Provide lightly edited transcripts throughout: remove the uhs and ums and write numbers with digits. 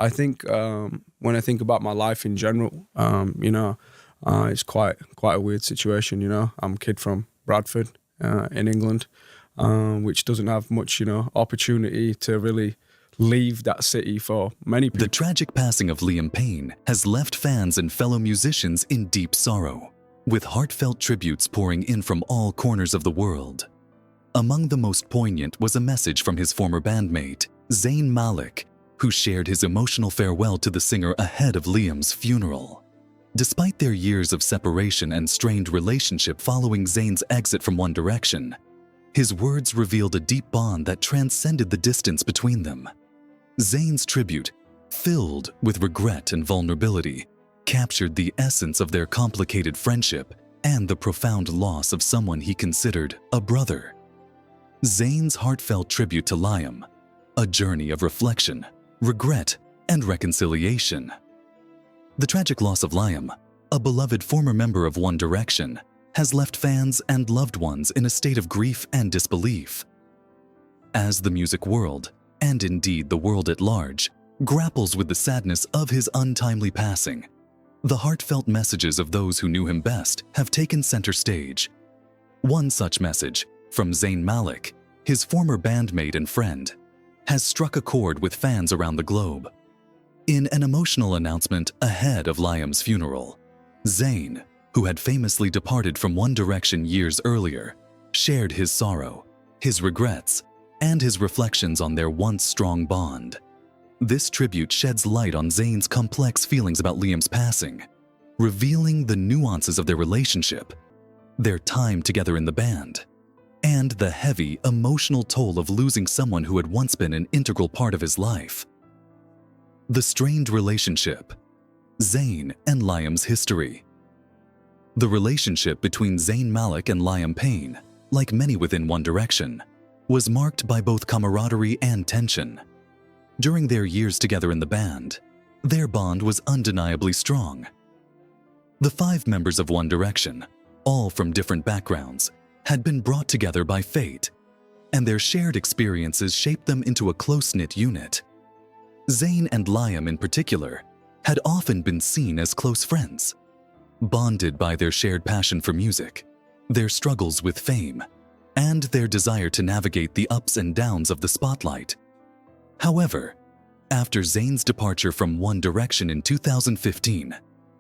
I think when I think about my life in general, it's quite a weird situation. I'm a kid from Bradford in England, which doesn't have much, opportunity to really leave that city for many people. The tragic passing of Liam Payne has left fans and fellow musicians in deep sorrow, with heartfelt tributes pouring in from all corners of the world. Among the most poignant was a message from his former bandmate, Zayn Malik, who shared his emotional farewell to the singer ahead of Liam's funeral. Despite their years of separation and strained relationship following Zayn's exit from One Direction, his words revealed a deep bond that transcended the distance between them. Zayn's tribute, filled with regret and vulnerability, captured the essence of their complicated friendship and the profound loss of someone he considered a brother. Zayn's heartfelt tribute to Liam, a journey of reflection, regret, and reconciliation. The tragic loss of Liam, a beloved former member of One Direction, has left fans and loved ones in a state of grief and disbelief. As the music world, and indeed the world at large, grapples with the sadness of his untimely passing, the heartfelt messages of those who knew him best have taken center stage. One such message, from Zayn Malik, his former bandmate and friend, has struck a chord with fans around the globe. In an emotional announcement ahead of Liam's funeral, Zayn, who had famously departed from One Direction years earlier, shared his sorrow, his regrets, and his reflections on their once strong bond. This tribute sheds light on Zayn's complex feelings about Liam's passing, revealing the nuances of their relationship, their time together in the band, and the heavy emotional toll of losing someone who had once been an integral part of his life. The strained relationship, Zayn and Liam's history. The relationship between Zayn Malik and Liam Payne, like many within One Direction, was marked by both camaraderie and tension. During their years together in the band, their bond was undeniably strong. The 5 members of One Direction, all from different backgrounds, had been brought together by fate, and their shared experiences shaped them into a close-knit unit. Zayn and Liam in particular had often been seen as close friends, bonded by their shared passion for music, their struggles with fame, and their desire to navigate the ups and downs of the spotlight. However, after Zayn's departure from One Direction in 2015,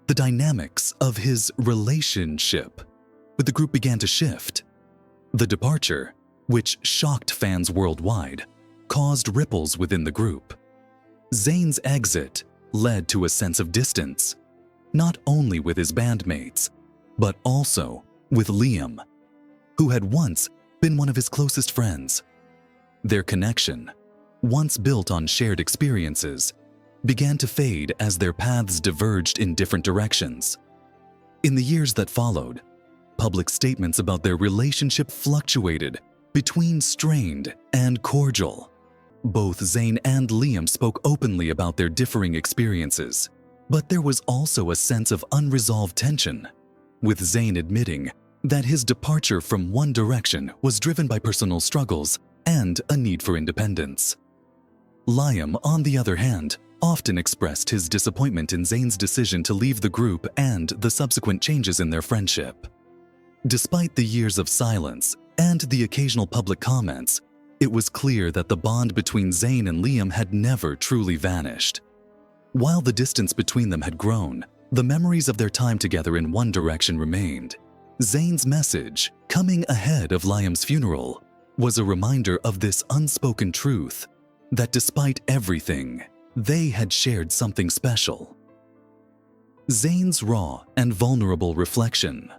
the dynamics of his relationship with the group began to shift. The departure, which shocked fans worldwide, caused ripples within the group. Zayn's exit led to a sense of distance, not only with his bandmates, but also with Liam, who had once been one of his closest friends. Their connection, once built on shared experiences, began to fade as their paths diverged in different directions. In the years that followed, public statements about their relationship fluctuated between strained and cordial. Both Zayn and Liam spoke openly about their differing experiences, but there was also a sense of unresolved tension, with Zayn admitting that his departure from One Direction was driven by personal struggles and a need for independence. Liam, on the other hand, often expressed his disappointment in Zayn's decision to leave the group and the subsequent changes in their friendship. Despite the years of silence and the occasional public comments, it was clear that the bond between Zayn and Liam had never truly vanished. While the distance between them had grown, the memories of their time together in One Direction remained. Zayn's message, coming ahead of Liam's funeral, was a reminder of this unspoken truth, that despite everything, they had shared something special. Zayn's raw and vulnerable reflection.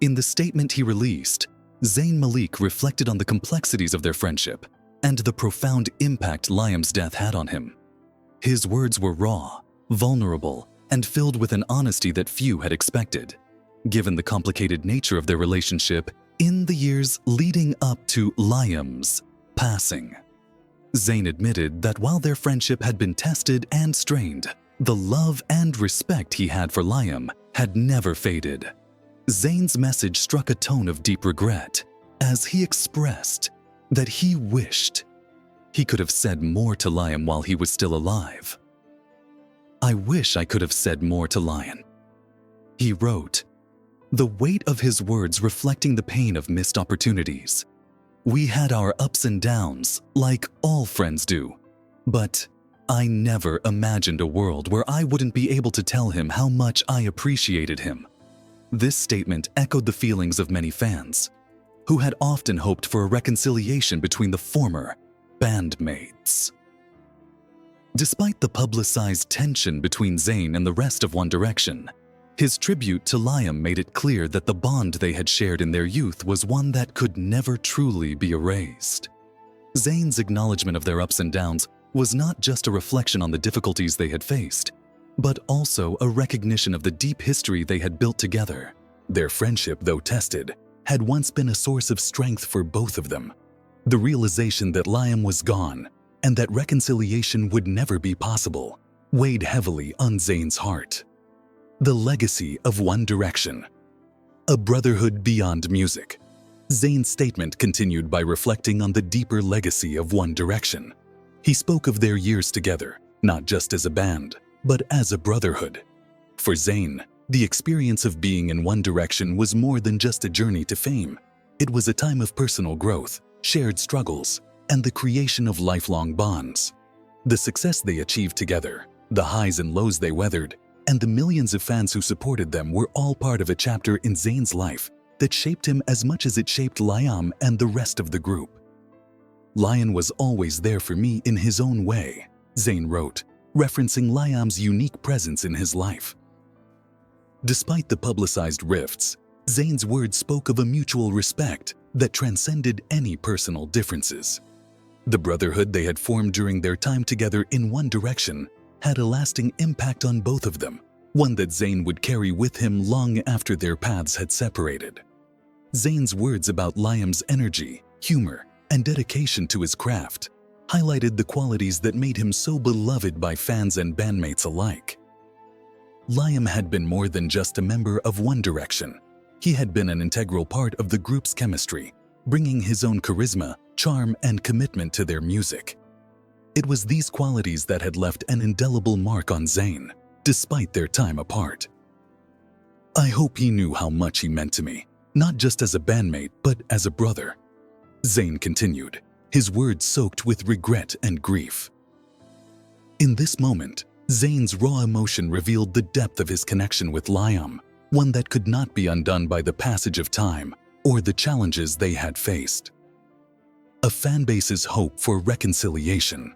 In the statement he released, Zayn Malik reflected on the complexities of their friendship and the profound impact Liam's death had on him. His words were raw, vulnerable, and filled with an honesty that few had expected, given the complicated nature of their relationship in the years leading up to Liam's passing. Zayn admitted that while their friendship had been tested and strained, the love and respect he had for Liam had never faded. Zayn's message struck a tone of deep regret as he expressed that he wished he could have said more to Liam while he was still alive. I wish I could have said more to Liam. He wrote, the weight of his words reflecting the pain of missed opportunities. We had our ups and downs, like all friends do, but I never imagined a world where I wouldn't be able to tell him how much I appreciated him. This statement echoed the feelings of many fans, who had often hoped for a reconciliation between the former bandmates. Despite the publicized tension between Zayn and the rest of One Direction, his tribute to Liam made it clear that the bond they had shared in their youth was one that could never truly be erased. Zayn's acknowledgement of their ups and downs was not just a reflection on the difficulties they had faced, but also a recognition of the deep history they had built together. Their friendship, though tested, had once been a source of strength for both of them. The realization that Liam was gone and that reconciliation would never be possible weighed heavily on Zayn's heart. The legacy of One Direction. A brotherhood beyond music. Zayn's statement continued by reflecting on the deeper legacy of One Direction. He spoke of their years together, not just as a band, but as a brotherhood. For Zayn, the experience of being in One Direction was more than just a journey to fame. It was a time of personal growth, shared struggles, and the creation of lifelong bonds. The success they achieved together, the highs and lows they weathered, and the millions of fans who supported them were all part of a chapter in Zayn's life that shaped him as much as it shaped Liam and the rest of the group. Liam was always there for me in his own way, Zayn wrote, referencing Liam's unique presence in his life. Despite the publicized rifts, Zayn's words spoke of a mutual respect that transcended any personal differences. The brotherhood they had formed during their time together in One Direction had a lasting impact on both of them, one that Zayn would carry with him long after their paths had separated. Zayn's words about Liam's energy, humor, and dedication to his craft highlighted the qualities that made him so beloved by fans and bandmates alike. Liam had been more than just a member of One Direction. He had been an integral part of the group's chemistry, bringing his own charisma, charm, and commitment to their music. It was these qualities that had left an indelible mark on Zayn, despite their time apart. I hope he knew how much he meant to me, not just as a bandmate, but as a brother. Zayn continued, his words soaked with regret and grief. In this moment, Zayn's raw emotion revealed the depth of his connection with Liam, one that could not be undone by the passage of time or the challenges they had faced. A fanbase's hope for reconciliation.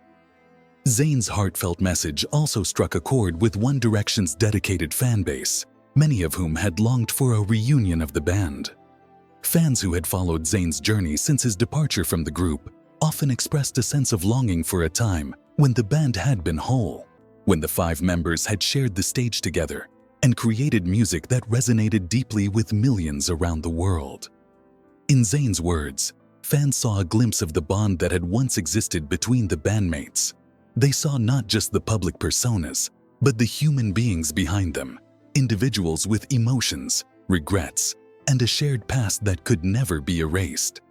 Zayn's heartfelt message also struck a chord with One Direction's dedicated fanbase, many of whom had longed for a reunion of the band. Fans who had followed Zayn's journey since his departure from the group often expressed a sense of longing for a time when the band had been whole, when the five members had shared the stage together and created music that resonated deeply with millions around the world. In Zayn's words, fans saw a glimpse of the bond that had once existed between the bandmates. They saw not just the public personas, but the human beings behind them, individuals with emotions, regrets, and a shared past that could never be erased.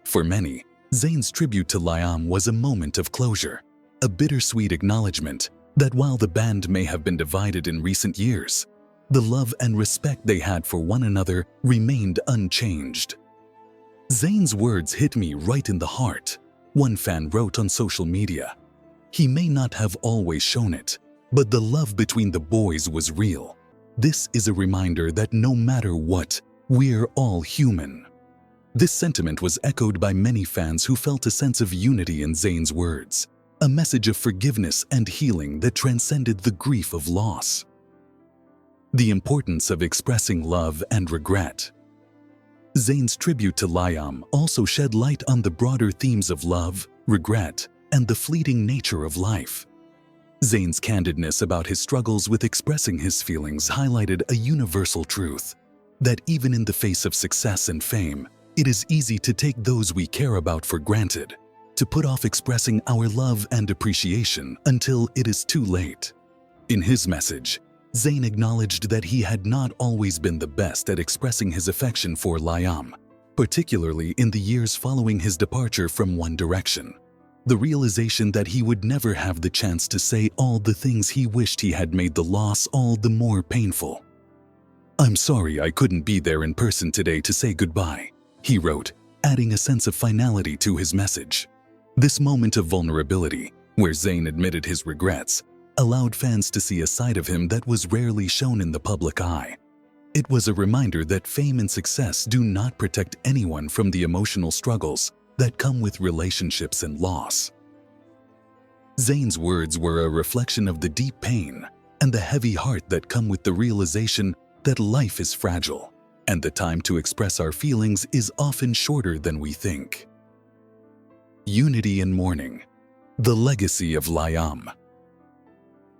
For many, Zayn's tribute to Liam was a moment of closure, a bittersweet acknowledgement that while the band may have been divided in recent years, the love and respect they had for one another remained unchanged. Zayn's words hit me right in the heart, one fan wrote on social media. He may not have always shown it, but the love between the boys was real. This is a reminder that no matter what, we're all human. This sentiment was echoed by many fans who felt a sense of unity in Zayn's words, a message of forgiveness and healing that transcended the grief of loss. The importance of expressing love and regret. Zayn's tribute to Liam also shed light on the broader themes of love, regret, and the fleeting nature of life. Zayn's candidness about his struggles with expressing his feelings highlighted a universal truth, that even in the face of success and fame, it is easy to take those we care about for granted, to put off expressing our love and appreciation until it is too late. In his message, Zayn acknowledged that he had not always been the best at expressing his affection for Liam, particularly in the years following his departure from One Direction. The realization that he would never have the chance to say all the things he wished he had made the loss all the more painful. "I'm sorry I couldn't be there in person today to say goodbye," he wrote, adding a sense of finality to his message. This moment of vulnerability, where Zayn admitted his regrets, allowed fans to see a side of him that was rarely shown in the public eye. It was a reminder that fame and success do not protect anyone from the emotional struggles that come with relationships and loss. Zayn's words were a reflection of the deep pain and the heavy heart that come with the realization that life is fragile, and the time to express our feelings is often shorter than we think. Unity in mourning, the legacy of Liam.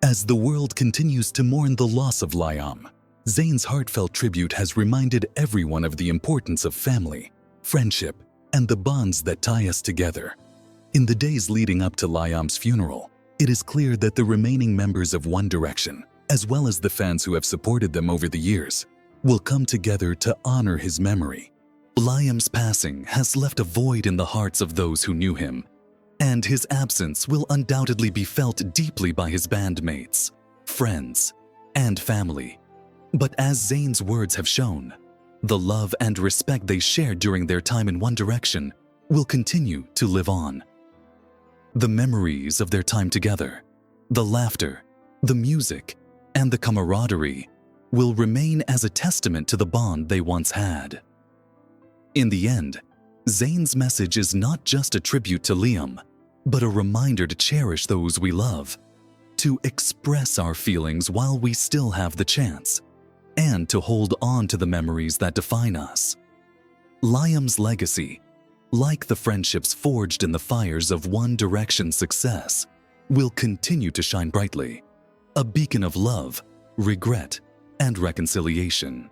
As the world continues to mourn the loss of Liam, Zayn's heartfelt tribute has reminded everyone of the importance of family, friendship, and the bonds that tie us together. In the days leading up to Liam's funeral, it is clear that the remaining members of One Direction, as well as the fans who have supported them over the years, will come together to honor his memory. Liam's passing has left a void in the hearts of those who knew him, and his absence will undoubtedly be felt deeply by his bandmates, friends, and family. But as Zayn's words have shown, the love and respect they shared during their time in One Direction will continue to live on. The memories of their time together, the laughter, the music, and the camaraderie will remain as a testament to the bond they once had. In the end, Zayn's message is not just a tribute to Liam, but a reminder to cherish those we love, to express our feelings while we still have the chance, and to hold on to the memories that define us. Liam's legacy, like the friendships forged in the fires of One Direction's success, will continue to shine brightly, a beacon of love, regret, and reconciliation.